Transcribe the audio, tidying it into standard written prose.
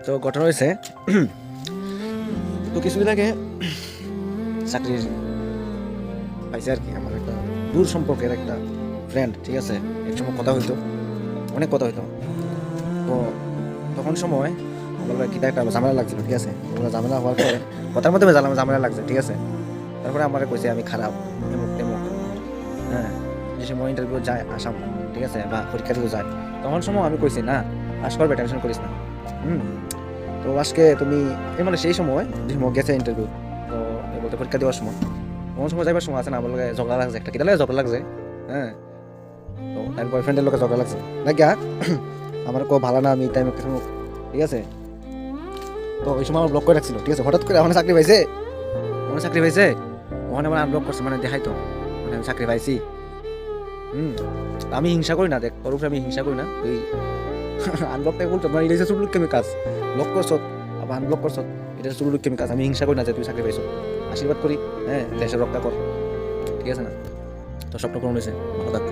তো ঘটনা হয়েছে তো কিছুদিন আগে চাকরির পাইছে আর কি আমার একটা দূর সম্পর্কের একটা ফ্রেন্ড, ঠিক আছে। একসময় কথা হইতো, অনেক কথা হইতো। তো তখন সময় আমার কিতা একটা ঝামেলা লাগছিল, ঠিক আছে। ওগুলো ঝামেলা হওয়ার পরে কথার মধ্যে ঝামেলা লাগছে, ঠিক আছে। তারপরে আমার কইছে আমি খারাপ, এমুক তেমুক। হ্যাঁ, যে সময় ইন্টারভিউ যায় আসাম, ঠিক আছে, বা পরীক্ষা দিতে যায়, তখন সময় আমি কইছি না পাস করবে, টেনশন করিস না। হুম। তো আজকে তুমি মানে সেই সময় যে সময় গেছে ইন্টারভিউ, তো বলতে পরীক্ষা দেওয়ার সময়, কোন সময় যাইবার সময় আছে না, আমার লগে ঝগড়া লাগছে, একটা কিতা লাগে ঝগড়া লাগছে। হ্যাঁ, তো তার বয়ফ্রেন্ডের লোকে ঝগড়া লাগছে না গিয়া আমার কো ভালো না আমি টাইম কিছু, ঠিক আছে। তো ওই সময় আমার ব্লক করে রাখছিল, ঠিক আছে। হঠাৎ করে আমার চাকরি পাইছে ওখানে আমার আনব্লক করছে, মানে দেখাই তো মানে আমি চাকরি পাইছি। হুম। আমি হিংসা করি না, দেখ ওর উপরে আমি হিংসা করি না। তুই আনব্লক টাই বলতো মানে এটা চুলুক কেমি কাজ, ব্লক করছ আবার আনব্লক করছ, এটা চুলুক কেমি কাজ। আমি হিংসা করি না যে তুই চাকরি পাইছো, আশীর্বাদ করি। হ্যাঁ, দেশের রক্ষা কর, ঠিক আছে না। তো স্বপ্ন পূরণ হয়েছে, ভালো থাক।